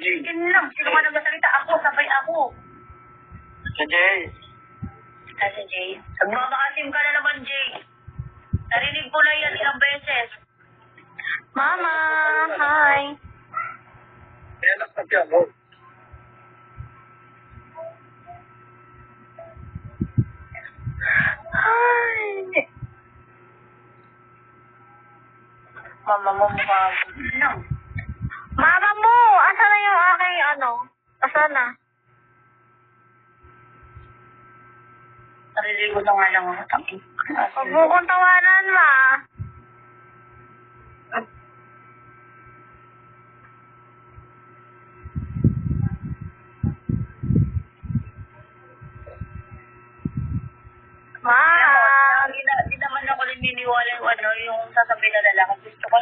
Yun lang. Sino ka nagsasalita? Ako, sabay ako. Si Jay. Si Jay. Nagmamakasim ka na naman, Jay. Narinig ko na yan ilang beses. Mama, hi. May anak na siya mo. Hi. Mama mo mukha ako. No. Mama mo, asa na yung aking Asa na? Nariligo na nga lang ako. Tangin. Huwag mo kong tawanan, ma. Ma. Hindi naman ako naniniwala yung yung sasabihin na lalaki. Gusto ko